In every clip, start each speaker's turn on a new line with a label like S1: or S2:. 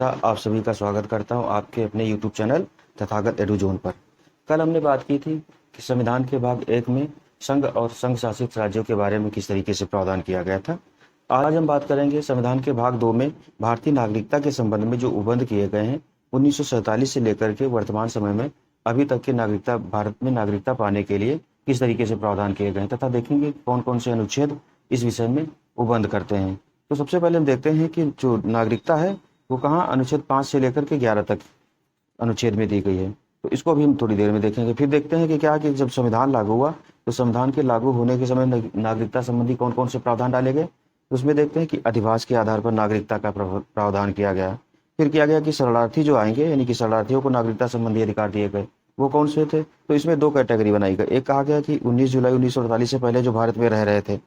S1: आप सभी का स्वागत करता हूं आपके अपने YouTube चैनल तथागत एडुजोन पर। कल हमने बात की थी कि संविधान के भाग 1 में संघ और संघ शासित राज्यों के बारे में किस तरीके से प्रावधान किया गया था। आज हम बात करेंगे संविधान के भाग 2 में भारतीय नागरिकता के संबंध में जो उपबंध किए गए हैं 1947 से लेकर के वर्तमान समय में अभी तक के नागरिकता भारत में नागरिकता पाने के लिए किस तरीके से प्रावधान किए गए हैं तथा देखेंगे कौन कौन से अनुच्छेद इस विषय में उपबंध करते हैं। तो सबसे पहले हम देखते हैं कि जो नागरिकता है वो कहाँ अनुच्छेद 5 से लेकर के 11 तक अनुच्छेद में दी गई है। तो इसको भी हम थोड़ी देर में देखेंगे। फिर देखते हैं कि क्या कि जब संविधान लागू हुआ तो संविधान के लागू होने के समय नागरिकता संबंधी कौन कौन से प्रावधान डाले गए। तो उसमें देखते हैं कि अधिवास के आधार पर नागरिकता का प्रावधान किया गया। फिर किया गया कि शरणार्थी जो आएंगे यानी कि शरणार्थियों को नागरिकता संबंधी अधिकार दिए गए। वो कौन से थे? तो इसमें दो कैटेगरी बनाई गई। एक कहा गया कि 19 जुलाई 1948 से पहले जो भारत में रह रहे थे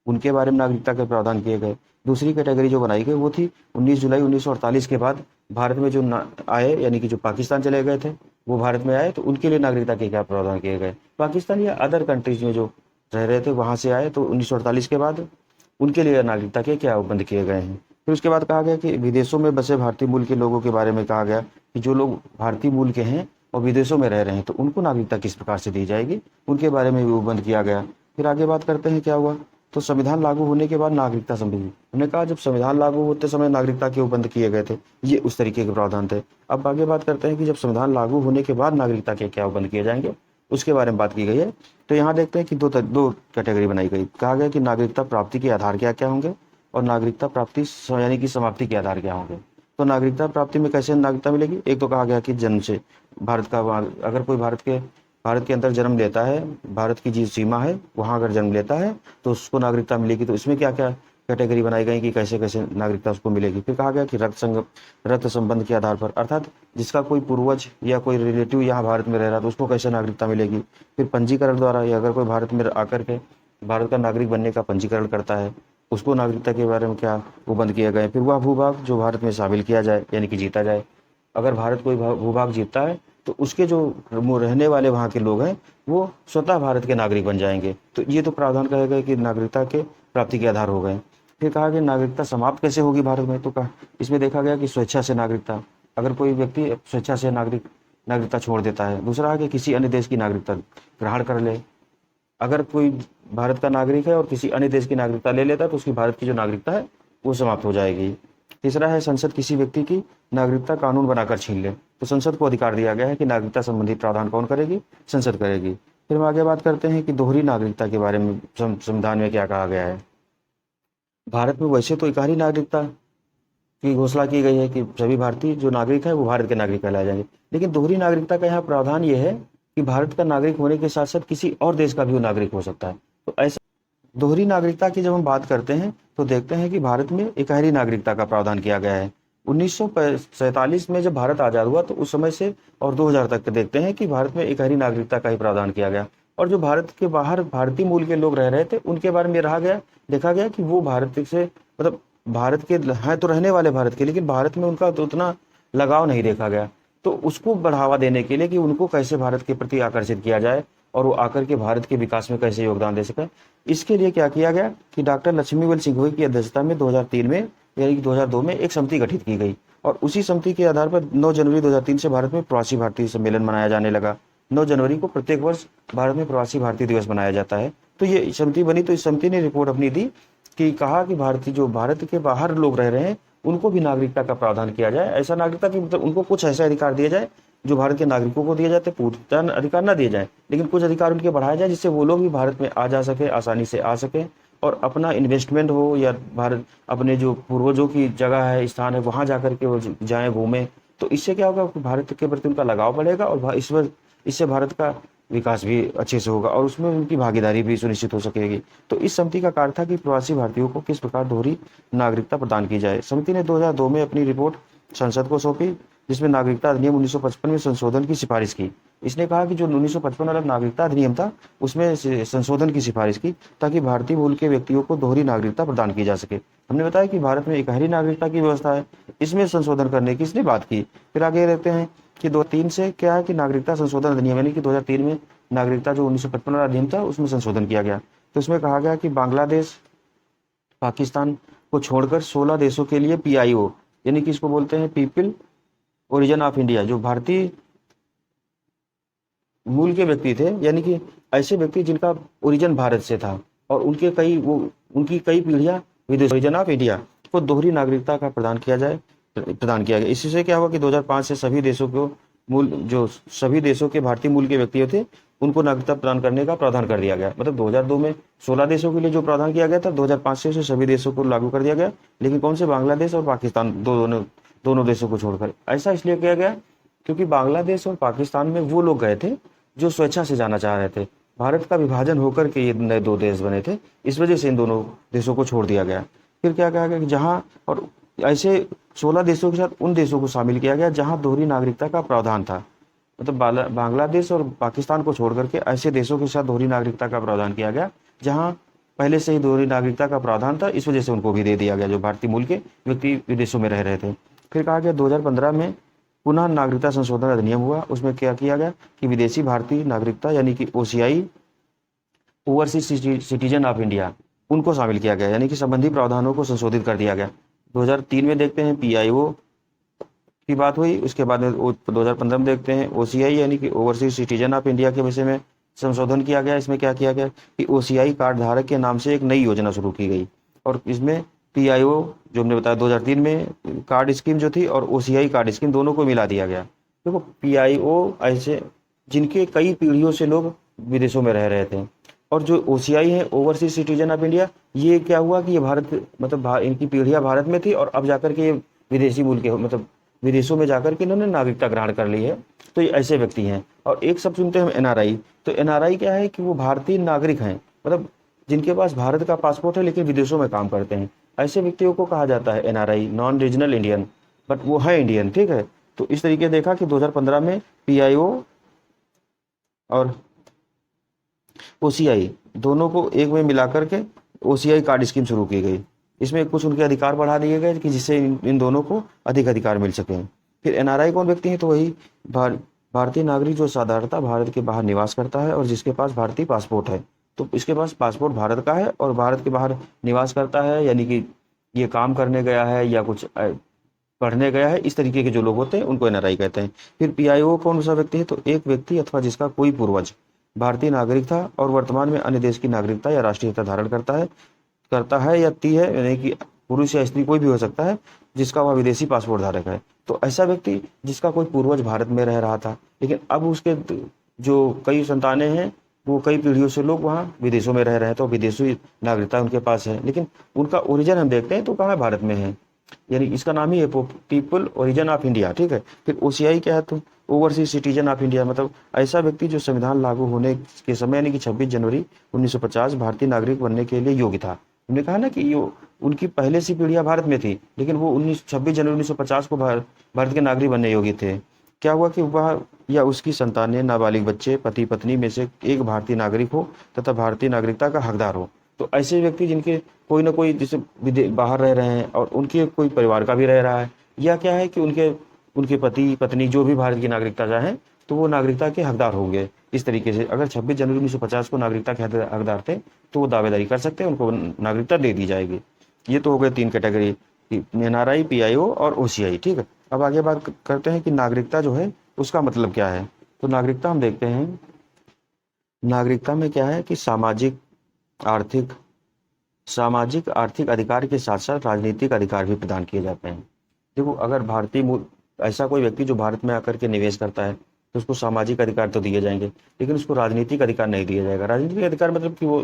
S1: उनके बारे में नागरिकता के प्रावधान किए गए। दूसरी कैटेगरी जो बनाई गई वो थी 19 जुलाई 1948 के बाद भारत में जो आए यानी कि जो पाकिस्तान चले गए थे वो भारत में आए तो उनके लिए नागरिकता के क्या प्रावधान किए गए। पाकिस्तान या अदर कंट्रीज में जो रह रहे थे वहाँ से आए तो 1948 के बाद उनके लिए नागरिकता के क्या उपबंध किए गए हैं। फिर उसके बाद कहा गया कि विदेशों में बसे भारतीय मूल के लोगों के बारे में कहा गया कि जो लोग भारतीय मूल के हैं और विदेशों में रह रहे हैं तो उनको नागरिकता किस प्रकार से दी जाएगी, उनके बारे में भी उपबंध किया गया। फिर आगे बात करते हैं क्या हुआ। तो संविधान लागू होने के बाद नागरिकता संबंधी हमने कहा जब संविधान लागू होते समय नागरिकता के उपबंध किए गए थे, ये उस तरीके के प्रावधान थे। अब आगे बात करते हैं कि जब संविधान लागू होने के बाद नागरिकता के क्या उपबंध किए जाएंगे, उसके बारे में बात की गई है। तो यहाँ देखते हैं कि दो कैटेगरी बनाई गई। कहा गया कि नागरिकता प्राप्ति के आधार क्या क्या होंगे और नागरिकता प्राप्ति यानी कि समाप्ति के आधार क्या होंगे। तो नागरिकता प्राप्ति में कैसे नागरिकता मिलेगी। एक तो कहा गया कि जन्म से भारत का अगर कोई भारत के अंदर जन्म लेता है, भारत की जी सीमा है वहाँ अगर जन्म लेता है तो उसको नागरिकता मिलेगी। तो इसमें क्या क्या कैटेगरी बनाई गई कि कैसे कैसे नागरिकता उसको मिलेगी। फिर कहा गया कि रक्त संबंध के आधार पर, अर्थात जिसका कोई पूर्वज या कोई रिलेटिव यहाँ भारत में रह रहा है तो उसको कैसे नागरिकता मिलेगी। फिर पंजीकरण द्वारा, या अगर कोई भारत में आकर के भारत का नागरिक बनने का पंजीकरण करता है उसको नागरिकता के बारे में क्या उपबंध किए गए। फिर वह भूभाग जो भारत में शामिल किया जाए यानी कि जीता जाए, अगर भारत कोई भूभाग जीतता है तो उसके जो रहने वाले वहाँ के लोग हैं वो स्वतः भारत के नागरिक बन जाएंगे। तो ये तो प्रावधान कहे गए कि नागरिकता के प्राप्ति के आधार हो गए। फिर कहा कि नागरिकता समाप्त कैसे होगी भारत में। तो कहा इसमें देखा गया कि स्वेच्छा से नागरिकता, अगर कोई व्यक्ति स्वेच्छा से नागरिकता छोड़ देता है। दूसरा है कि किसी अन्य देश की नागरिकता ग्रहण कर ले। अगर कोई भारत का नागरिक है और किसी अन्य देश की नागरिकता ले लेता है तो उसकी भारत की जो नागरिकता है वो समाप्त हो जाएगी। तीसरा है संसद किसी व्यक्ति की नागरिकता कानून बनाकर छीन ले। तो संसद को अधिकार दिया गया है कि नागरिकता संबंधी प्रावधान कौन करेगी, संसद करेगी। फिर हम आगे बात करते हैं कि दोहरी नागरिकता के बारे में संविधान में क्या कहा गया है। भारत में वैसे तो इकहरी नागरिकता की घोषणा की गई है कि सभी भारतीय जो नागरिक है वो भारत के नागरिक कहलाए जाएंगे, लेकिन दोहरी नागरिकता का यहाँ प्रावधान ये है कि भारत का नागरिक होने के साथ साथ किसी और देश का भी वो नागरिक हो सकता है। तो ऐसा दोहरी नागरिकता की जब हम बात करते हैं तो देखते हैं कि भारत में इकहरी नागरिकता का प्रावधान किया गया है। 1947 में जब भारत आज़ाद हुआ तो उस समय से और 2000 तक देखते हैं कि भारत में इकहरी नागरिकता का ही प्रावधान किया गया। और जो भारत के बाहर भारतीय मूल के लोग रह रहे थे उनके बारे में देखा गया कि वो भारत से मतलब भारत के हैं तो रहने वाले भारत के, लेकिन भारत में उनका तो उतना लगाव नहीं देखा गया। तो उसको बढ़ावा देने के लिए कि उनको कैसे भारत के प्रति आकर्षित किया जाए और वो आकर के भारत के विकास में कैसे योगदान दे सके, इसके लिए क्या किया गया कि डॉक्टर लक्ष्मीबल सिंघोई की अध्यक्षता में 2003 में यानी कि 2002 में एक समिति गठित की गई और उसी समिति के आधार पर 9 जनवरी 2003 से भारत में प्रवासी भारतीय सम्मेलन मनाया जाने लगा। 9 जनवरी को प्रत्येक वर्ष भारत में प्रवासी भारतीय दिवस मनाया जाता है। तो ये समिति बनी तो इस समिति ने रिपोर्ट अपनी दी कि कहा कि भारत के बाहर लोग रह रहे हैं उनको भी नागरिकता का प्रावधान किया जाए। ऐसा नागरिकता की मतलब उनको कुछ ऐसे अधिकार दिए जाए जो भारत के नागरिकों को दिए जाते, पूर्ण अधिकार ना दिए जाए लेकिन कुछ अधिकार उनके बढ़ाए जाए जिससे वो लोग भी भारत में आ जा सके, आसानी से आ सके और अपना इन्वेस्टमेंट हो या भारत अपने जो पूर्वजों की जगह है, स्थान है, वहाँ जा करके वो जाएँ घूमें। तो इससे क्या होगा कि भारत के प्रति उनका लगाव बढ़ेगा और इससे भारत का विकास भी अच्छे से होगा और उसमें उनकी भागीदारी भी सुनिश्चित हो सकेगी। तो इस समिति का कार्य था कि प्रवासी भारतीयों को किस प्रकार दोहरी नागरिकता प्रदान की जाए। समिति ने 2002 में अपनी रिपोर्ट संसद को सौंपी जिसमें नागरिकता अधिनियम 1955 में संशोधन की सिफारिश की। इसने कहा कि जो 1955 वाला नागरिकता अधिनियम था उसमें संशोधन की सिफारिश की ताकि भारतीय मूल के व्यक्तियों को दोहरी नागरिकता प्रदान की जा सके। हमने बताया कि भारत में इकहरी नागरिकता की व्यवस्था है, इसमें संशोधन करने की इसने बात की। फिर आगे रहते हैं कि 2003 से क्या है कि नागरिकता संशोधन अधिनियम यानी कि 2003 में नागरिकता जो 1955 वाला अधिनियम था उसमें संशोधन किया गया। तो उसमें कहा गया कि बांग्लादेश, पाकिस्तान को छोड़कर 16 देशों के लिए PIO यानी कि इसको बोलते हैं पीपल ओरिजिन ऑफ इंडिया, जो भारतीय मूल के व्यक्ति थे, यानी कि ऐसे व्यक्ति जिनका ओरिजिन भारत से था और उनकी कई पीढ़ियां विदेश, ओरिजिन ऑफ इंडिया को दोहरी नागरिकता का प्रदान किया गया। इससे क्या हुआ कि 2005 से सभी देशों के भारतीय मूल के व्यक्ति थे उनको नागरिकता प्रदान करने का प्रावधान कर दिया गया। मतलब 2002 में 16 देशों के लिए जो प्रावधान किया गया था, 2005 से उसे सभी देशों को लागू कर दिया गया। लेकिन कौन से? बांग्लादेश और पाकिस्तान, दोनों देशों को छोड़कर। ऐसा इसलिए किया गया क्योंकि बांग्लादेश और पाकिस्तान में वो लोग गए थे जो स्वेच्छा से जाना चाह रहे थे। भारत का विभाजन होकर के ये नए 2 देश बने थे, इस वजह से इन दोनों देशों को छोड़ दिया गया। फिर क्या कहा गया कि जहां, और ऐसे 16 देशों के साथ उन देशों को शामिल किया गया जहां दोहरी नागरिकता का प्रावधान था। मतलब बांग्लादेश और पाकिस्तान को छोड़ करके ऐसे देशों के साथ दोहरी नागरिकता का प्रावधान किया गया जहां पहले से ही दोहरी नागरिकता का प्रावधान था, इस वजह से उनको भी दे दिया गया जो भारतीय मूल के व्यक्ति विदेशों में रह रहे थे। फिर कहा गया 2015 में पुनः नागरिकता संशोधन अधिनियम हुआ। उसमें क्या किया गया कि विदेशी भारतीय नागरिकता यानी कि OCI, overseas citizen of India, उनको शामिल किया गया, यानी कि संबंधी प्रावधानों को संशोधित कर दिया गया। 2003 में देखते हैं PIO की बात हुई। उसके बाद में 2015 में देखते हैं OCI यानी कि ओवरसीज सिटीजन ऑफ इंडिया के विषय में संशोधन किया गया। इसमें क्या किया गया कि OCI कार्ड धारक के नाम से एक नई योजना शुरू की गई और इसमें PIO जो हमने बताया 2003 में कार्ड स्कीम जो थी और OCI कार्ड स्कीम दोनों को मिला दिया गया। देखो PIO ऐसे जिनके कई पीढ़ियों से लोग विदेशों में रह रहे थे, और जो OCI है ओवरसीज सिटीजन ऑफ इंडिया, ये क्या हुआ कि ये भारत, मतलब इनकी पीढ़ियां भारत में थी और अब जाकर के ये विदेशी मूल के, मतलब विदेशों में जाकर के इन्होंने नागरिकता ग्रहण कर ली है। तो ये ऐसे व्यक्ति हैं। और एक शब्द सुनते हैं हम NRI। तो NRI क्या है कि वो भारतीय नागरिक हैं, मतलब जिनके पास भारत का पासपोर्ट है लेकिन विदेशों में काम करते हैं। ऐसे व्यक्तियों को कहा जाता है NRI, non regional Indian, but वो है इंडियन, ठीक है। तो इस तरीके देखा कि 2015 में PIO और OCI दोनों को एक में मिलाकर के OCI कार्ड स्कीम शुरू की गई। इसमें कुछ उनके अधिकार बढ़ा दिए गए कि जिससे इन दोनों को अधिक अधिकार मिल सके। फिर NRI कौन व्यक्ति है? तो वही भारतीय नागरिक जो साधारणतः भारत के बाहर निवास करता है और जिसके पास भारतीय पासपोर्ट है। तो इसके पास पासपोर्ट भारत का है और भारत के बाहर निवास करता है, यानी कि ये काम करने गया है या कुछ पढ़ने गया है, इस तरीके के जो लोग होते हैं उनको NRI कहते हैं। फिर PIO कौन सा व्यक्ति है? तो एक व्यक्ति अथवा जिसका कोई पूर्वज भारतीय नागरिक था और वर्तमान में अन्य देश की नागरिकता या राष्ट्रीयता धारण करता है या ती है, यानी कि पुरुष या स्त्री कोई भी हो सकता है जिसका वह विदेशी पासपोर्ट धारक है। तो ऐसा व्यक्ति जिसका कोई पूर्वज भारत में रह रहा था लेकिन अब उसके जो कई संतानें हैं वो कई पीढ़ियों से लोग वहाँ विदेशों में रह रहे हैं, तो विदेशी नागरिकता उनके पास है, लेकिन उनका ओरिजिन हम देखते हैं तो कहाँ भारत में है, यानी इसका नाम ही है पीपल ओरिजिन ऑफ इंडिया, ठीक है। फिर OCI क्या है? तो ओवरसीज सिटीजन ऑफ इंडिया, मतलब ऐसा व्यक्ति जो संविधान लागू होने के समय यानी कि 26 जनवरी 1950 भारतीय नागरिक बनने के लिए योग्य था। हमने कहा ना कि ये उनकी पहले से पीढ़ियां भारत में थी लेकिन वो 26 जनवरी 1950 को भारत के नागरिक बनने योग्य थे। क्या हुआ कि वह या उसकी संतानें, नाबालिग बच्चे, पति पत्नी में से एक भारतीय नागरिक हो तथा भारतीय नागरिकता का हकदार हो। तो ऐसे व्यक्ति जिनके कोई ना कोई जैसे बाहर रह रहे हैं और उनके कोई परिवार का भी रह रहा है, या क्या है कि उनके पति पत्नी जो भी भारत की नागरिकता चाहें तो वो नागरिकता के हकदार होंगे। इस तरीके से अगर 26 जनवरी 1950 को नागरिकता के हकदार थे तो वो दावेदारी कर सकते हैं, उनको नागरिकता दे दी जाएगी। ये तो हो गए 3 कैटेगरी, NRI, PIO और OCI, ठीक है। अब आगे बात करते हैं कि नागरिकता जो है उसका मतलब क्या है। तो नागरिकता हम देखते हैं, नागरिकता में क्या है कि सामाजिक आर्थिक अधिकार के साथ साथ राजनीतिक अधिकार भी प्रदान किए जाते हैं। देखो, अगर ऐसा कोई व्यक्ति जो भारत में आकर के निवेश करता है तो उसको सामाजिक अधिकार तो दिए जाएंगे लेकिन उसको राजनीतिक अधिकार नहीं दिया जाएगा। राजनीतिक अधिकार मतलब कि वो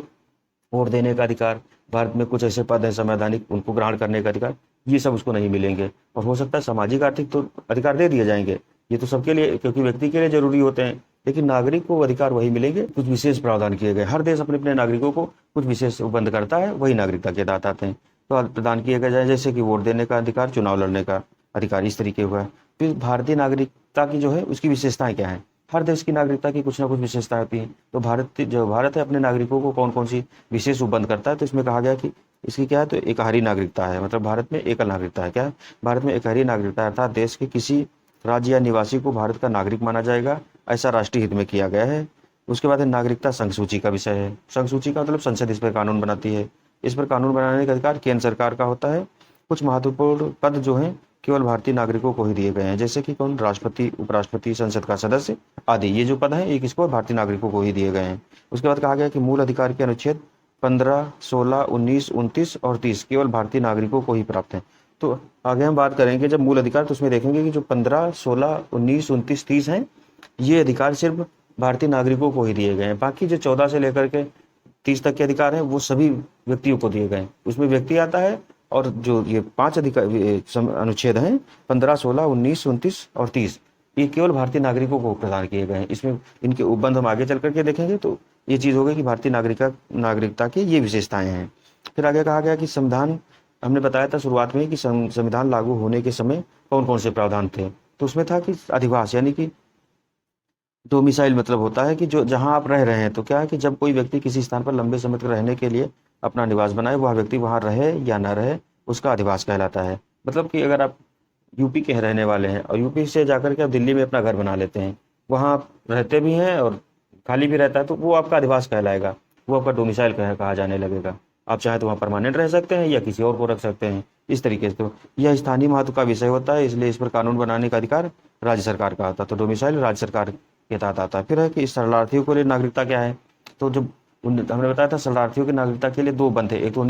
S1: वोट देने का अधिकार, भारत में कुछ ऐसे पद हैं संवैधानिक, उनको ग्रहण करने का अधिकार, ये सब उसको नहीं मिलेंगे। और हो सकता है सामाजिक आर्थिक तो अधिकार दे दिए जाएंगे, ये तो सबके लिए, क्योंकि व्यक्ति के लिए जरूरी होते हैं, लेकिन नागरिक को अधिकार वही मिलेंगे, कुछ विशेष प्रावधान किए गए। हर देश अपने अपने नागरिकों को कुछ विशेष उपबंध करता है, वही नागरिकता के तहत आते हैं। तो प्रदान किए गए जाए, जैसे कि वोट देने का अधिकार, चुनाव लड़ने का अधिकार, इस तरीके हुआ है। फिर भारतीय नागरिकता की जो है उसकी विशेषताएं क्या है? हर देश की नागरिकता की कुछ ना कुछ विशेषता होती है। तो भारत है अपने नागरिकों को कौन कौन सी विशेष उपबंध करता है, तो इसमें कहा गया कि इसकी क्या है, तो एकहारी नागरिकता है, मतलब भारत में एकल नागरिकता है। क्या है? भारत में एकहारी नागरिकता है, अर्थात देश के किसी राज्य या निवासी को भारत का नागरिक माना जाएगा, ऐसा राष्ट्रीय हित में किया गया है। उसके बाद है नागरिकता संघ सूची का विषय है। संघ सूची का मतलब संसद इस पर कानून बनाती है, इस पर कानून बनाने का अधिकार केंद्र सरकार का होता है। कुछ महत्वपूर्ण पद जो हैं केवल भारतीय नागरिकों को ही दिए गए हैं, जैसे कि कौन, राष्ट्रपति, उपराष्ट्रपति, संसद का सदस्य आदि, ये जो पद हैं ये किसको, भारतीय नागरिकों को ही दिए गए हैं। उसके बाद कहा गया कि मूल अधिकार के अनुच्छेद 15, 16, 19, 29 और 30 केवल भारतीय नागरिकों को ही प्राप्त है। तो आगे हम बात करेंगे जब मूल अधिकार, तो उसमें देखेंगे कि जो 15, 16, 19, 29, 30 हैं, ये अधिकार सिर्फ भारतीय नागरिकों को ही दिए गए हैं। बाकी जो 14 से लेकर के 30 तक के अधिकार हैं वो सभी व्यक्तियों को दिए गए हैं। उसमें व्यक्ति आता है, और जो ये 5 अधिकार अनुच्छेद हैं, 15, 16, 19, 29 और 30, ये केवल भारतीय नागरिकों को प्रदान किए गए हैं। इसमें इनके उपबंध हम आगे चल करके देखेंगे, तो ये चीज़ हो गई कि भारतीय नागरिकता की ये विशेषताएं हैं। फिर आगे कहा गया कि संविधान, हमने बताया था शुरुआत में ही कि संविधान लागू होने के समय कौन कौन से प्रावधान थे। तो उसमें था कि अधिवास, यानी कि डोमिसाइल मतलब होता है कि जो जहां आप रह रहे हैं, तो क्या है कि जब कोई व्यक्ति किसी स्थान पर लंबे समय तक रहने के लिए अपना निवास बनाए, वह व्यक्ति वहां रहे या ना रहे, उसका अधिवास कहलाता है। मतलब कि अगर आप यूपी के रहने वाले हैं और यूपी से जाकर के आप दिल्ली में अपना घर बना लेते हैं, वहां आप रहते भी हैं और खाली भी रहता है, तो वो आपका अधिवास कहलाएगा, वो आपका डोमिसाइल कहा जाने लगेगा। आप चाहे तो वहाँ परमानेंट रह सकते हैं या किसी और को रख सकते हैं, इस तरीके से। तो यह स्थानीय महत्व का विषय होता है, इसलिए इस पर कानून बनाने का अधिकार राज्य सरकार का आता है। तो डोमिसाइल राज्य सरकार के तहत आता है। फिर है कि शरणार्थियों के लिए नागरिकता क्या है। तो जब हमने बताया था शरणार्थियों की नागरिकता के लिए 2 बंद थे, एक तो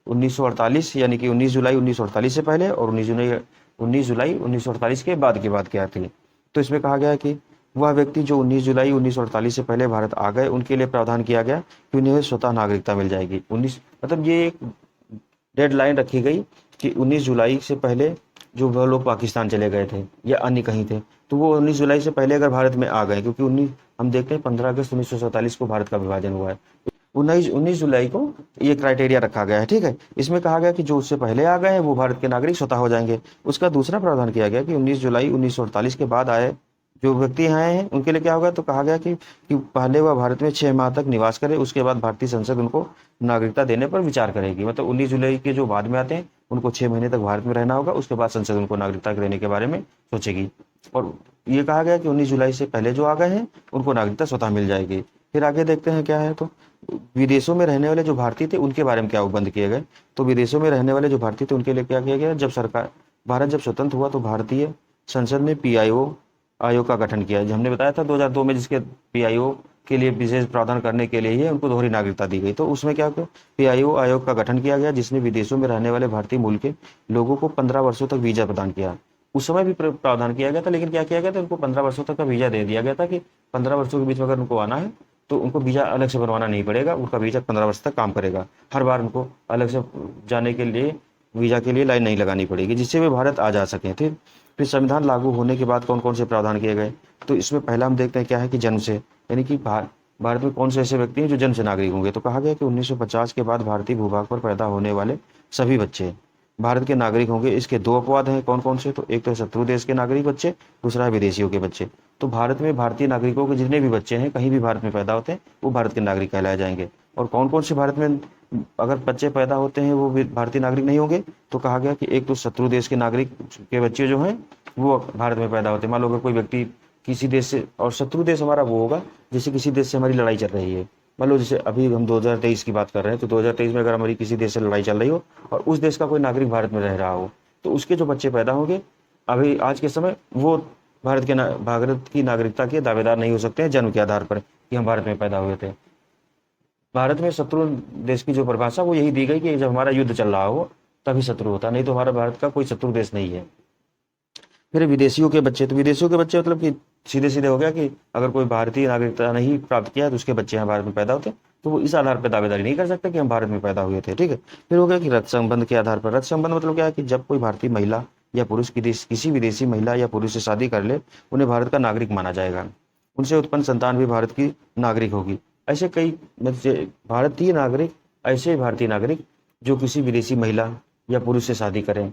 S1: 1948 यानी कि 19 जुलाई 1948 से पहले, और 19 जुलाई 1948 के बाद की बात क्या थी। तो इसमें कहा गया कि वह व्यक्ति जो 19 जुलाई 1948 से पहले भारत आ गए, उनके लिए प्रावधान किया गया कि उन्हें स्वतः नागरिकता मिल जाएगी। 19 मतलब ये एक डेडलाइन रखी गई कि 19 जुलाई से पहले जो वह लोग पाकिस्तान चले गए थे या अन्य कहीं थे, तो वो 19 जुलाई से पहले अगर भारत में आ गए, क्योंकि 19 हम देखते हैं 15 अगस्त 1947 को भारत का विभाजन हुआ है, 19 जुलाई को ये क्राइटेरिया रखा गया है। ठीक है, इसमें कहा गया कि जो उससे पहले आ गए हैं वो भारत के नागरिक स्वतः हो जाएंगे। उसका दूसरा प्रावधान किया गया कि 19 जुलाई 1948 के बाद आए जो व्यक्ति आए हैं उनके लिए क्या होगा। तो कहा गया कि पहले वह भारत में 6 माह तक निवास करे, उसके बाद भारतीय संसद उनको नागरिकता देने पर विचार करेगी। मतलब 19 जुलाई के जो बाद में आते हैं उनको 6 महीने तक भारत में रहना होगा, उसके बाद संसद उनको नागरिकता देने के बारे में सोचेगी। और ये कहा गया कि 19 जुलाई से पहले जो आ गए हैं उनको नागरिकता स्वतः मिल जाएगी। फिर आगे देखते हैं क्या है। तो विदेशों में रहने वाले जो भारतीय थे उनके बारे में क्या उपबंध किए गए। तो विदेशों में रहने वाले जो भारतीय थे उनके लिए क्या किया गया, भारत जब स्वतंत्र हुआ तो भारतीय संसद ने पीआईओ आयोग का गठन किया। हमने बताया था 2002 में, जिसके पीआईओ के लिए विशेष प्रावधान करने के लिए ही उनको दोहरी नागरिकता दी गई। तो उसमें क्या हुआ, पीआईओ आयोग का गठन किया गया, जिसने विदेशों में रहने वाले भारतीय मूल के लोगों को 15 वर्षों तक वीजा प्रदान किया। उस समय भी प्रावधान किया गया था, लेकिन क्या किया गया था, उनको 15 वर्षों तक का वीजा दे दिया गया था कि 15 वर्षों के बीच में अगर उनको आना है तो उनको वीजा अलग से बनवाना नहीं पड़ेगा, उनका वीजा 15 वर्ष तक काम करेगा। हर बार उनको अलग से जाने के लिए वीजा के लिए लाइन नहीं लगानी पड़ेगी, जिससे वे भारत आ जा सकें। फिर संविधान लागू होने के बाद कौन कौन से प्रावधान किए गए। तो इसमें पहला हम देखते हैं क्या है कि जन्म से, यानी कि भारत में कौन से ऐसे व्यक्ति हैं जो जन्म से नागरिक होंगे। तो कहा गया कि 1950 के बाद भारतीय भूभाग पर पैदा होने वाले सभी बच्चे भारत के नागरिक होंगे। इसके 2 अपवाद हैं, कौन कौन से। तो एक तो शत्रु देश के नागरिक बच्चे, दूसरा है विदेशियों के बच्चे। तो भारत में भारतीय नागरिकों के जितने भी बच्चे हैं कहीं भी भारत में पैदा होते हैं वो भारत के नागरिक कहलाए जाएंगे। और कौन कौन से भारत में अगर बच्चे पैदा होते हैं वो भारतीय नागरिक नहीं होंगे। तो कहा गया कि एक तो शत्रु देश के नागरिक के बच्चे जो हैं वो भारत में पैदा होते हैं। मान लो अगर कोई व्यक्ति किसी देश से, और शत्रु देश हमारा वो होगा जैसे किसी देश से हमारी लड़ाई चल रही है। मान लो जैसे अभी हम 2023 की बात कर रहे हैं, तो 2023 में अगर हमारी किसी देश से लड़ाई चल रही हो और उस देश का कोई नागरिक भारत में रह रहा हो, तो उसके जो बच्चे पैदा होंगे अभी आज के समय वो भारत की नागरिकता के दावेदार नहीं हो सकते हैं जन्म के आधार पर कि हम भारत में पैदा हुए थे। भारत में शत्रु देश की जो परिभाषा वो यही दी गई कि जब हमारा युद्ध चल रहा हो तभी शत्रु होता, नहीं तो हमारा भारत का कोई शत्रु देश नहीं है। फिर विदेशियों के बच्चे, तो विदेशियों के बच्चे मतलब कि सीधे सीधे हो गया कि अगर कोई भारतीय नागरिकता नहीं प्राप्त किया तो उसके बच्चे यहाँ भारत में पैदा होते, तो वो इस आधार पर दावेदारी नहीं कर सकते कि हम भारत में पैदा हुए थे। ठीक है। फिर हो गया कि रक्त संबंध के आधार पर। रक्त संबंध मतलब क्या है कि जब कोई भारतीय महिला या पुरुष किसी विदेशी महिला या पुरुष से शादी कर ले, उन्हें भारत का नागरिक माना जाएगा। उनसे उत्पन्न संतान भी भारत की नागरिक होगी। ऐसे कई भारतीय नागरिक, ऐसे भारतीय नागरिक जो किसी विदेशी महिला या पुरुष से शादी करें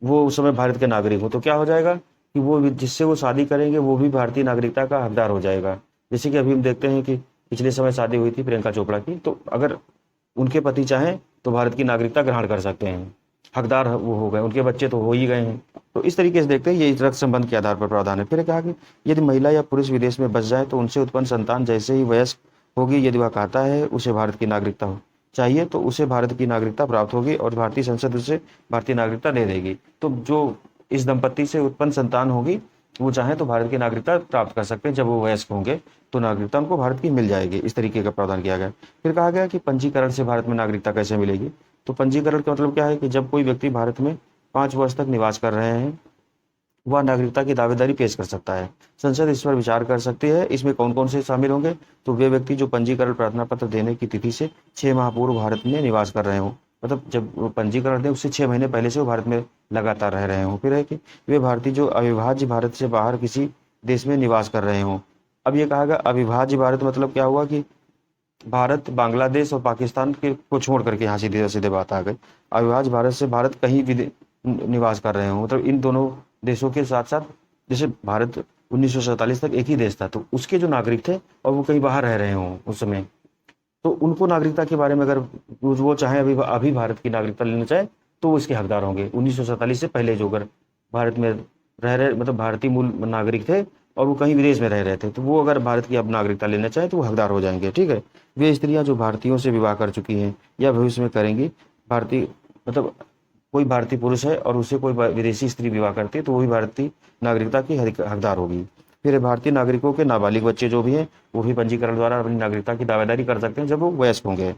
S1: वो उस समय भारत के नागरिक हो, तो क्या हो जाएगा कि वो जिससे वो शादी करेंगे वो भी भारतीय नागरिकता का हकदार हो जाएगा। जैसे कि अभी हम देखते हैं कि पिछले समय शादी हुई थी प्रियंका चोपड़ा की, तो अगर उनके पति चाहें तो भारत की नागरिकता ग्रहण कर सकते हैं, हकदार वो हो गए, उनके बच्चे तो हो ही गए हैं। तो इस तरीके से देखते हैं ये रक्त संबंध के आधार पर प्रावधान है। फिर कहा कि यदि महिला या पुरुष विदेश में बस जाए तो उनसे उत्पन्न संतान जैसे ही वयस्क होगी, यदि वह कहता है उसे भारत की नागरिकता हो चाहिए तो उसे भारत की नागरिकता प्राप्त होगी और भारतीय संसद उसे भारतीय नागरिकता दे देगी। तो जो इस दंपत्ति से उत्पन्न संतान होगी वो चाहें तो भारत की नागरिकता प्राप्त कर सकते हैं। जब वो वयस्क होंगे तो नागरिकता उनको भारत की मिल जाएगी। इस तरीके का प्रावधान किया गया। फिर कहा गया कि पंजीकरण से भारत में नागरिकता कैसे मिलेगी। तो पंजीकरण का मतलब क्या है कि जब कोई व्यक्ति भारत में 5 वर्ष तक निवास कर रहे हैं वह नागरिकता की दावेदारी पेश कर सकता है। संसद इस पर विचार कर सकती है। इसमें कौन कौन से शामिल होंगे, तो वे व्यक्ति जो पंजीकरण प्रार्थना पत्र देने की तिथि से 6 माह पूर्व भारत में निवास कर रहे हों, मतलब जब वो पंजीकरण दें उससे 6 महीने पहले से वो भारत में लगातार रह रहे हों। फिर है कि वे भारतीय जो अविभाज्य भारत से बाहर किसी देश में निवास कर रहे हों। अब ये कहा गया अविभाज्य भारत मतलब क्या हुआ कि भारत, बांग्लादेश और पाकिस्तान के को छोड़ करके यहाँ सीधे सीधे बात आ गई। अविभाज्य भारत से भारत कहीं भी निवास कर रहे हो, मतलब इन दोनों देशों के साथ साथ, जैसे भारत 1947 तक एक ही देश था तो उसके जो नागरिक थे और वो कहीं बाहर रह रहे हों उस समय, तो उनको नागरिकता के बारे में अगर वो चाहे अभी भारत की नागरिकता लेना चाहे तो वो इसके हकदार होंगे। 1947 से पहले जो अगर भारत में रह रहे, मतलब भारतीय मूल नागरिक थे और वो कहीं विदेश में रह रहे थे, तो वो अगर भारत की अब नागरिकता लेना चाहे तो वो हकदार हो जाएंगे। ठीक है। वे स्त्रियां जो भारतीयों से विवाह कर चुकी हैं या भविष्य में करेंगी, भारतीय मतलब कोई भारतीय पुरुष है और उससे कोई विदेशी स्त्री विवाह करती है तो वही भारतीय नागरिकता की हकदार होगी। फिर भारतीय नागरिकों के नाबालिग बच्चे जो भी हैं वो भी पंजीकरण द्वारा अपनी नागरिकता की दावेदारी कर सकते हैं जब वो वयस्क होंगे।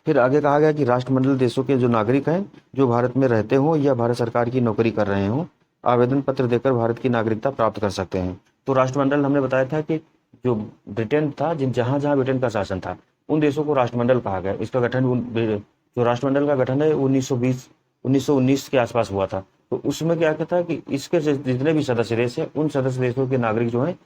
S1: फिर आगे कहा गया कि राष्ट्रमंडल देशों के जो नागरिक हैं जो भारत में रहते हों या भारत सरकार की नौकरी कर रहे हों, आवेदन पत्र देकर भारत की नागरिकता प्राप्त कर सकते हैं। तो राष्ट्रमंडल हमने बताया था कि जो ब्रिटेन था, जहाँ जहाँ ब्रिटेन का शासन था उन देशों को राष्ट्रमंडल कहा गया। इसका गठन जो राष्ट्रमंडल का गठन है 1919 के आसपास हुआ था। तो उसमें क्या था कि इसके जितने भी सदस्य देश हैं उन सदस्य देशों के नागरिक जो हैं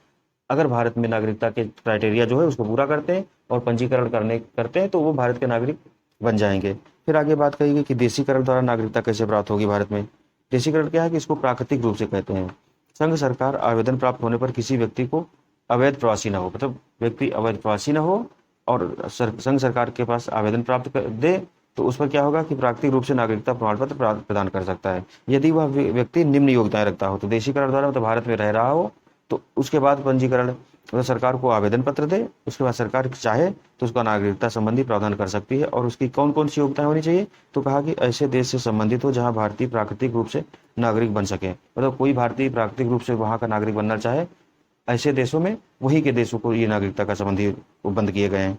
S1: अगर भारत में नागरिकता के क्राइटेरिया जो है उसको पूरा करते हैं और पंजीकरण करते हैं तो वो भारत के नागरिक बन जाएंगे। फिर आगे बात कही गई कि देशीकरण द्वारा नागरिकता कैसे प्राप्त होगी भारत में। देशीकरण क्या है कि इसको प्राकृतिक रूप से कहते हैं। संघ सरकार आवेदन प्राप्त होने पर किसी व्यक्ति को अवैध प्रवासी न हो, मतलब व्यक्ति अवैध प्रवासी न हो और संघ सरकार के पास आवेदन प्राप्त दे तो उस पर क्या होगा कि प्राकृतिक रूप से नागरिकता प्रमाण पत्र प्रदान कर सकता है यदि वह व्यक्ति निम्न योग्यताएं रखता हो। तो देशीकरण द्वारा मतलब भारत में रह रहा हो तो उसके बाद पंजीकरण मतलब सरकार को आवेदन पत्र दे, उसके बाद सरकार चाहे तो उसका नागरिकता संबंधी प्रावधान कर सकती है। और उसकी कौन कौन सी योग्यताएं होनी चाहिए, तो कहा कि ऐसे देश से संबंधित हो जहां भारतीय प्राकृतिक रूप से नागरिक बन सके, मतलब कोई भारतीय प्राकृतिक रूप से वहां का नागरिक बनना चाहे ऐसे देशों में वही के देशों को ये नागरिकता का संबंधी बंद किए गए हैं।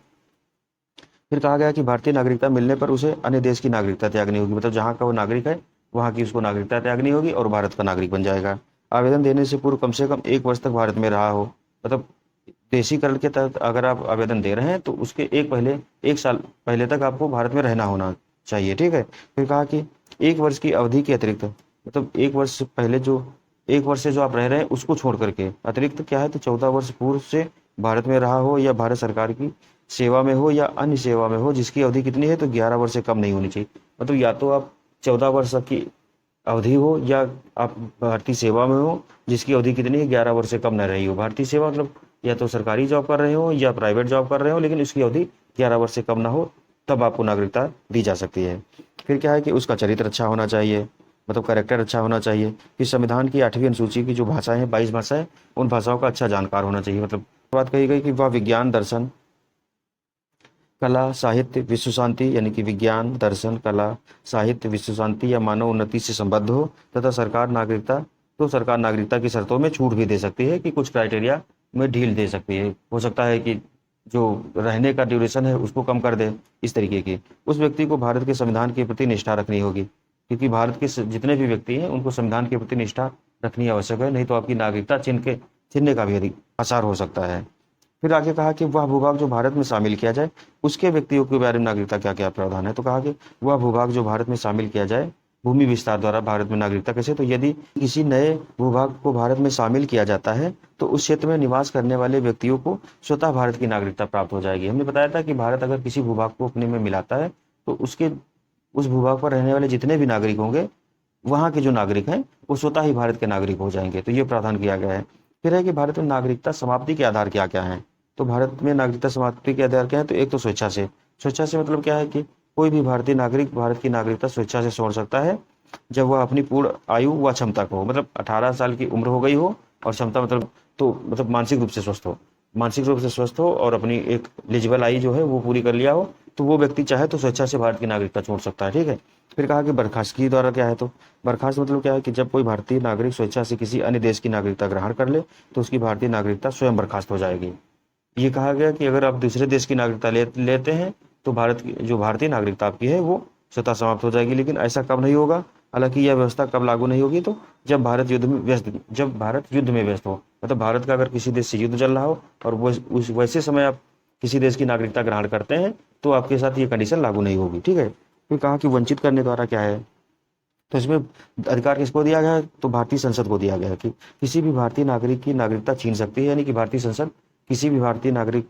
S1: फिर कहा गया कि भारतीय नागरिकता मिलने पर उसे अन्य देश की नागरिकता त्यागनी होगी, मतलब जहाँ का वो नागरिक है वहाँ की उसको नागरिकता त्यागनी होगी और भारत का नागरिक बन जाएगा। आवेदन देने से पूर्व कम से कम 1 वर्ष तक भारत में रहा हो, मतलब देशीकरण के तहत अगर आप आवेदन दे रहे हैं तो उसके 1 साल पहले तक आपको भारत में रहना होना चाहिए। ठीक है। फिर कहा कि 1 वर्ष की अवधि के अतिरिक्त, मतलब 1 वर्ष पहले जो 1 वर्ष से जो आप रह रहे हैं उसको छोड़ करके अतिरिक्त क्या है तो 14 वर्ष पूर्व से भारत में रहा हो या भारत सरकार की सेवा में हो या अन्य सेवा में हो जिसकी अवधि कितनी है तो 11 वर्ष से कम नहीं होनी चाहिए। मतलब या तो आप 14 वर्ष की अवधि हो या आप भारतीय सेवा में हो जिसकी अवधि कितनी है 11 वर्ष से कम न रही हो। भारतीय सेवा मतलब या तो सरकारी जॉब कर रहे हो या प्राइवेट जॉब कर रहे हो लेकिन उसकी अवधि 11 वर्ष से कम ना हो, तब आपको नागरिकता दी जा सकती है। फिर क्या है कि उसका चरित्र अच्छा होना चाहिए, मतलब कैरेक्टर अच्छा होना चाहिए। कि संविधान की 8वीं अनुसूची की जो भाषाएं हैं 22 भाषाएं, उन भाषाओं का अच्छा जानकार होना चाहिए। मतलब बात कही गई कि वह विज्ञान, दर्शन, कला, साहित्य, विश्व शांति यानी कि विज्ञान, दर्शन, कला, साहित्य, विश्व शांति या मानव उन्नति से संबद्ध हो तथा सरकार नागरिकता की शर्तों में छूट भी दे सकती है कि कुछ क्राइटेरिया में ढील दे सकती है। हो सकता है कि जो रहने का ड्यूरेशन है उसको कम कर दे। इस तरीके की उस व्यक्ति को भारत के संविधान के प्रति निष्ठा रखनी होगी, क्योंकि भारत के जितने भी व्यक्ति हैं उनको संविधान के प्रति निष्ठा रखनी आवश्यक है, नहीं तो आपकी नागरिकता छीनने का भी आसार हो सकता है। फिर आगे कहा कि वह भूभाग जो भारत में शामिल किया जाए उसके व्यक्तियों के बारे में नागरिकता क्या क्या प्रावधान है। तो कहा कि वह भूभाग जो भारत में शामिल किया जाए भूमि विस्तार द्वारा भारत में नागरिकता कैसे, तो यदि किसी नए भूभाग को भारत में शामिल किया जाता है तो उस क्षेत्र में निवास करने वाले व्यक्तियों को स्वतः भारत की नागरिकता प्राप्त हो जाएगी। हमने बताया था कि भारत अगर किसी भूभाग को अपने में मिलाता है तो उस भूभाग पर रहने वाले जितने भी नागरिक होंगे वहाँ के जो नागरिक हैं वो स्वतः ही भारत के नागरिक हो जाएंगे। तो ये प्रावधान किया गया है। फिर है कि भारत में नागरिकता समाप्ति के आधार क्या क्या है। तो भारत में नागरिकता समाप्ति के आधार क्या है, तो एक तो स्वेच्छा से मतलब क्या है कि कोई भी भारतीय नागरिक भारत की नागरिकता स्वेच्छा से छोड़ सकता है जब वह अपनी पूर्ण आयु व क्षमता को, मतलब 18 साल की उम्र हो गई हो और क्षमता मतलब मानसिक रूप से स्वस्थ हो और अपनी एक एलिजिबल आयु जो है वो पूरी कर लिया हो तो वो व्यक्ति चाहे तो स्वेच्छा से भारत की नागरिकता छोड़ सकता है, ठीक है। फिर कहा कि बर्खास्तगी द्वारा क्या है, तो बर्खास्त मतलब क्या है कि जब कोई भारतीय नागरिक स्वेच्छा से किसी अन्य देश की नागरिकता ग्रहण कर ले तो उसकी भारतीय नागरिकता स्वयं बर्खास्त हो जाएगी। ये कहा गया कि अगर आप दूसरे देश की नागरिकता लेते हैं तो भारत की जो भारतीय नागरिकता आपकी है वो स्वतः समाप्त हो जाएगी। लेकिन ऐसा कब नहीं होगा, हालांकि यह व्यवस्था कब लागू नहीं होगी, तो जब भारत युद्ध में व्यस्त हो, मतलब भारत का अगर किसी देश से युद्ध चल रहा हो और उस वैसे समय आप किसी देश की नागरिकता ग्रहण करते हैं तो आपके साथ ये कंडीशन लागू नहीं होगी, ठीक है। फिर कहा कि वंचित करने द्वारा क्या है, तो इसमें अधिकार किसको दिया गया है, तो भारतीय संसद को दिया गया है कि किसी भी भारतीय नागरिक की नागरिकता छीन सकती है, यानी कि भारतीय संसद किसी भी भारतीय नागरिक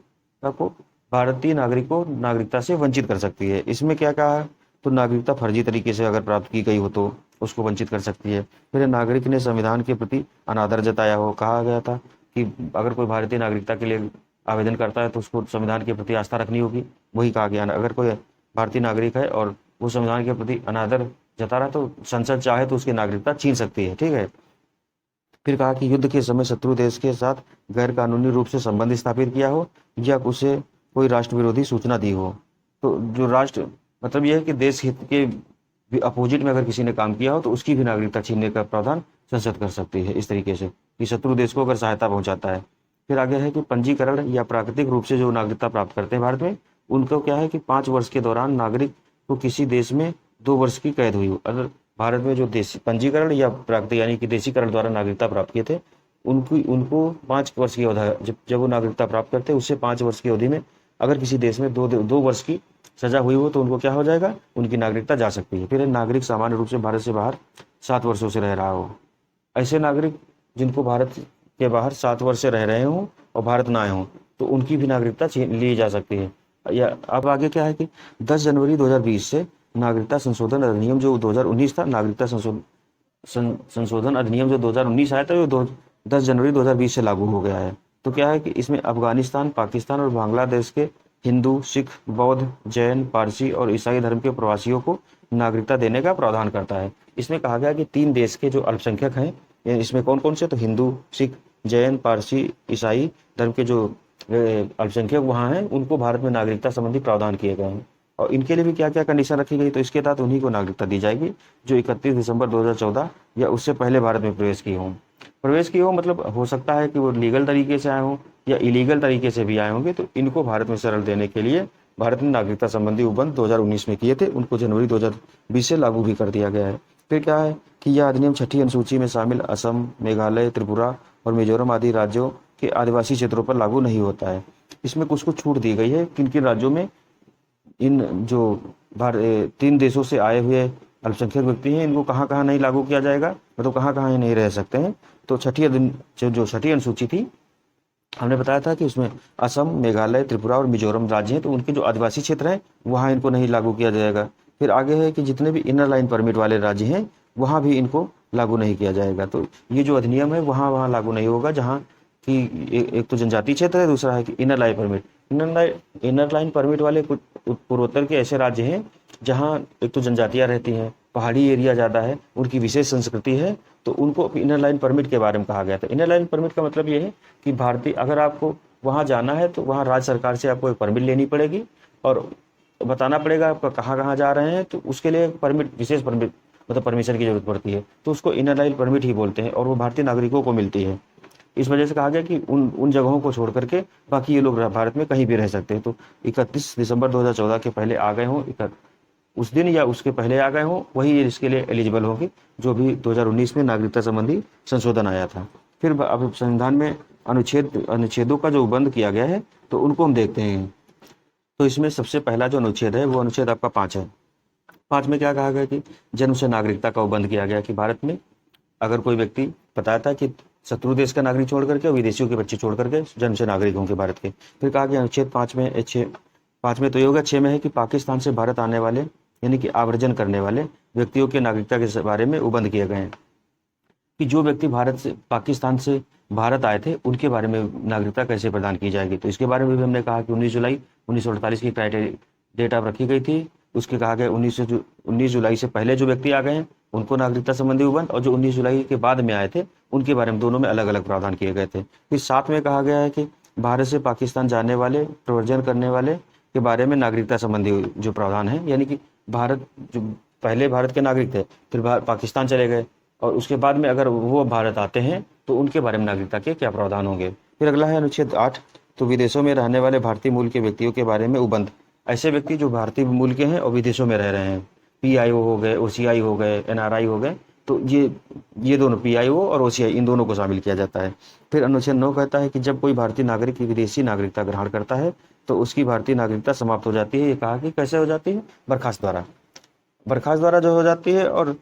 S1: को नागरिकता से वंचित कर सकती है। इसमें क्या कहा है, तो नागरिकता फर्जी तरीके से अगर प्राप्त की गई हो तो उसको वंचित कर सकती है। फिर नागरिक ने संविधान के प्रति अनादर जताया हो, कहा गया था कि अगर कोई भारतीय नागरिकता के लिए आवेदन करता है तो उसको संविधान के प्रति आस्था रखनी होगी। वही कहा गया, अगर कोई भारतीय नागरिक है और वो संविधान के प्रति अनादर जता रहा तो संसद चाहे तो उसकी नागरिकता छीन सकती है, ठीक है। फिर कहा कि युद्ध के समय शत्रु देश के साथ गैर कानूनी रूप से संबंध स्थापित किया हो या उसे कोई राष्ट्र विरोधी सूचना दी हो। तो जो राष्ट्र मतलब यह है कि देश हित के अपोजिट में अगर किसी ने काम किया हो तो उसकी भी नागरिकता छीनने का प्रावधान संसद कर सकती है, इस तरीके से कि शत्रु देश को अगर सहायता पहुंचाता है। फिर आगे है कि पंजीकरण या प्राकृतिक रूप से जो नागरिकता प्राप्त करते हैं भारत में, उनको क्या है कि 5 वर्ष के दौरान नागरिक को किसी देश में 2 वर्ष की कैद हुई हो। अगर भारत में जो देशी पंजीकरण या प्राकृतिक यानी कि देशीकरण द्वारा नागरिकता प्राप्त किए थे उनको 5 वर्ष की अवधि जब वो नागरिकता प्राप्त करते हैं उससे 5 वर्ष की अवधि में अगर किसी देश में 2 वर्ष की सजा हुई हो तो उनको क्या हो जाएगा, उनकी नागरिकता जा सकती है। फिर नागरिक सामान्य रूप से भारत से बाहर 7 वर्षों से रह रहा हो। ऐसे नागरिक जिनको भारत के बाहर 7 वर्ष से रह रहे हों और भारत ना आए हों तो उनकी भी नागरिकता ली जा सकती है। या अब आगे क्या है कि 10 जनवरी 2020 से नागरिकता संशोधन अधिनियम जो 2019 था, नागरिकता संशोधन अधिनियम जो 2019 आया था वो 10 जनवरी 2020 से लागू हो गया है। तो क्या है कि इसमें अफगानिस्तान, पाकिस्तान और बांग्लादेश के हिंदू, सिख, बौद्ध, जैन, पारसी और ईसाई धर्म के प्रवासियों को नागरिकता देने का प्रावधान करता है। इसमें कहा गया कि 3 देश के जो अल्पसंख्यक हैं, इसमें कौन कौन से, तो हिंदू, सिख, जैन, पारसी, ईसाई धर्म के जो अल्पसंख्यक वहाँ हैं उनको भारत में नागरिकता संबंधी प्रावधान किए गए हैं। और इनके लिए भी क्या क्या कंडीशन रखी गई, तो इसके तहत उन्हीं को नागरिकता दी जाएगी जो 31 दिसंबर 2014 या उससे पहले भारत में प्रवेश की हो। मतलब हो सकता है कि वो लीगल तरीके से आए हों या इलीगल तरीके से भी आए होंगे, तो इनको भारत में शरण देने के लिए भारत ने नागरिकता संबंधी उपबंध 2019 में किए थे, उनको जनवरी 2020 से लागू भी कर दिया गया है। फिर क्या है कि यह अधिनियम 6ठी अनुसूची में शामिल असम, मेघालय, त्रिपुरा और मिजोरम आदि राज्यों के आदिवासी क्षेत्रों पर लागू नहीं होता है। इसमें कुछ कुछ छूट दी गई है, किन किन राज्यों में इन जो 3 देशों से आए हुए अल्पसंख्यक व्यक्ति हैं इनको कहाँ कहाँ नहीं लागू किया जाएगा, मतलब कहाँ कहाँ ये नहीं रह सकते हैं। तो छठी अनुसूची थी, हमने बताया था कि उसमें असम, मेघालय, त्रिपुरा और मिजोरम राज्य हैं, तो उनके जो आदिवासी क्षेत्र हैं वहाँ इनको नहीं लागू किया जाएगा। फिर आगे है कि जितने भी इनर लाइन परमिट वाले राज्य हैं वहाँ भी इनको लागू नहीं किया जाएगा। तो ये जो अधिनियम है वहाँ लागू नहीं होगा जहाँ कि एक तो जनजातीय क्षेत्र है, दूसरा है कि inner line permit. Inner line permit वाले कुछ पूर्वोत्तर के ऐसे राज्य हैं जहाँ एक तो जनजातियाँ रहती हैं, पहाड़ी एरिया ज़्यादा है, उनकी विशेष संस्कृति है, तो उनको इनर लाइन परमिट के बारे में कहा गया था। इनर लाइन परमिट का मतलब ये है कि भारतीय अगर आपको वहाँ जाना है तो वहाँ राज्य सरकार से आपको एक परमिट लेनी पड़ेगी और बताना पड़ेगा आपका कहाँ कहाँ जा रहे हैं, तो उसके लिए परमिट, विशेष परमिट मतलब परमिशन की जरूरत पड़ती है, तो उसको इनर लाइन परमिट ही बोलते हैं और वो भारतीय नागरिकों को मिलती है। इस वजह से कहा गया कि उन जगहों को छोड़ करके बाकी ये लोग भारत में कहीं भी रह सकते हैं। तो 31 दिसंबर 2014 के पहले आ गए हों उस दिन या उसके पहले आ गए हों वही इसके लिए एलिजिबल होंगे, जो भी 2019 में नागरिकता संबंधी संशोधन आया था। फिर अब संविधान में अनुच्छेदों का जो उपबंध किया गया है तो उनको हम देखते हैं। तो इसमें सबसे पहला जो अनुच्छेद है वो अनुच्छेद आपका 5 है। 5 में क्या कहा गया कि जन्म से नागरिकता का उपबंध किया गया कि भारत में अगर कोई व्यक्ति बताया था कि शत्रु देश का नागरिक छोड़ करके और विदेशियों के बच्चे छोड़ करके जन्म से नागरिक होंगे भारत के। फिर कहा गया अनुच्छेद 5 में तो ये होगा 6 में है कि पाकिस्तान से भारत आने वाले यानी कि आवर्जन करने वाले व्यक्तियों के नागरिकता के बारे में उपबंध किए गए हैं कि जो व्यक्ति पाकिस्तान से भारत आए थे उनके बारे में नागरिकता कैसे प्रदान की जाएगी। तो इसके बारे में भी हमने कहा कि 19 जुलाई 1948 की क्राइटेरिया डेट आप रखी गई थी। उसके कहा गया 19 जुलाई से पहले जो व्यक्ति आ गए हैं उनको नागरिकता संबंधी उपबंध, और जो 19 जुलाई के बाद में आए थे उनके बारे में दोनों में अलग अलग प्रावधान किए गए थे। फिर 7 में कहा गया है कि भारत से पाकिस्तान जाने वाले, प्रव्रजन करने वाले के बारे में नागरिकता संबंधी जो प्रावधान है, यानी कि भारत जो पहले भारत के नागरिक थे, फिर पाकिस्तान चले गए, और उसके बाद में अगर वो भारत आते हैं तो उनके बारे में नागरिकता के क्या प्रावधान होंगे। फिर अगला है अनुच्छेद 8, तो विदेशों में रहने वाले भारतीय मूल के व्यक्तियों के बारे में उबंध। ऐसे व्यक्ति जो भारतीय मूल के हैं और विदेशों में रह रहे हैं, PIO हो गए, OCI हो गए, NRI हो गए, तो ये दोनों PIO और OCI इन दोनों को शामिल किया जाता है। फिर अनुच्छेद 9 कहता है कि जब कोई भारतीय नागरिक की विदेशी नागरिकता ग्रहण करता है तो उसकी भारतीय नागरिकता समाप्त हो जाती है। ये कहा कि कैसे हो जाती है, बर्खास्त द्वारा जो हो जाती है, और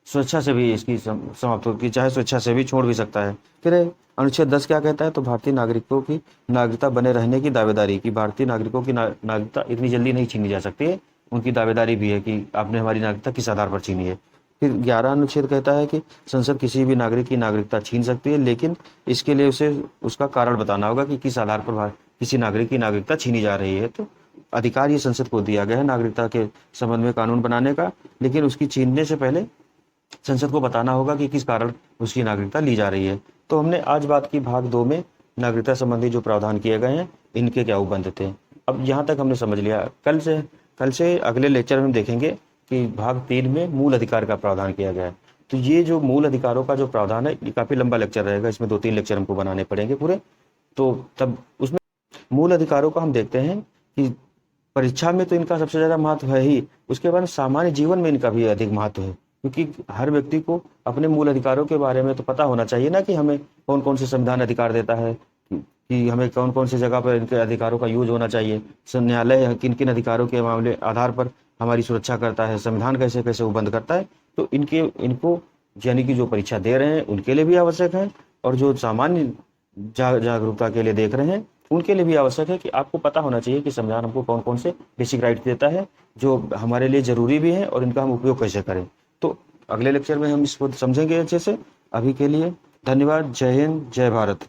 S1: स्वेच्छा से भी इसकी समाप्त होती, चाहे स्वेच्छा से भी छोड़ भी सकता है। फिर अनुच्छेद 10 क्या कहता है, तो भारतीय नागरिकों की नागरिकता बने रहने की दावेदारी, की भारतीय नागरिकों की नागरिकता इतनी जल्दी नहीं छीनी जा सकती है, उनकी दावेदारी भी है कि आपने हमारी नागरिकता किस आधार पर छीनी है। फिर 11 अनुच्छेद कहता है कि संसद किसी भी नागरिक की नागरिकता छीन सकती है, लेकिन इसके लिए उसे उसका कारण बताना होगा कि किस आधार पर किसी नागरिक की नागरिकता छीनी जा रही है। तो अधिकार ये संसद को दिया गया है नागरिकता के संबंध में कानून बनाने का, लेकिन उसकी छीनने से पहले संसद को बताना होगा कि किस कारण उसकी नागरिकता ली जा रही है। तो हमने आज बात की भाग 2 में नागरिकता संबंधी जो प्रावधान किए गए हैं इनके क्या उपबंध थे। अब यहाँ तक हमने समझ लिया। कल से अगले लेक्चर में हम देखेंगे कि भाग 3 में मूल अधिकार का प्रावधान किया गया है। तो ये जो मूल अधिकारों का जो प्रावधान है ये काफ़ी लंबा लेक्चर रहेगा, इसमें 2-3 लेक्चर हमको बनाने पड़ेंगे पूरे। तो तब उसमें मूल अधिकारों का हम देखते हैं कि परीक्षा में तो इनका सबसे ज़्यादा महत्व है ही, उसके बाद सामान्य जीवन में इनका भी अधिक महत्व है, क्योंकि हर व्यक्ति को अपने मूल अधिकारों के बारे में तो पता होना चाहिए ना, कि हमें कौन कौन से संविधान अधिकार देता है, कि हमें कौन कौन सी जगह पर इनके अधिकारों का यूज होना चाहिए, न्यायालय किन किन अधिकारों के मामले आधार पर हमारी सुरक्षा करता है, संविधान कैसे कैसे उपबंध करता है। तो इनको यानी कि जो परीक्षा दे रहे हैं उनके लिए भी आवश्यक है, और जो सामान्य जागरूकता के लिए देख रहे हैं उनके लिए भी आवश्यक है कि आपको पता होना चाहिए कि संविधान हमको कौन कौन से बेसिक राइट देता है जो हमारे लिए जरूरी भी है, और इनका हम उपयोग कैसे करें। तो अगले लेक्चर में हम इसको समझेंगे अच्छे से। अभी के लिए धन्यवाद। जय हिंद, जय भारत।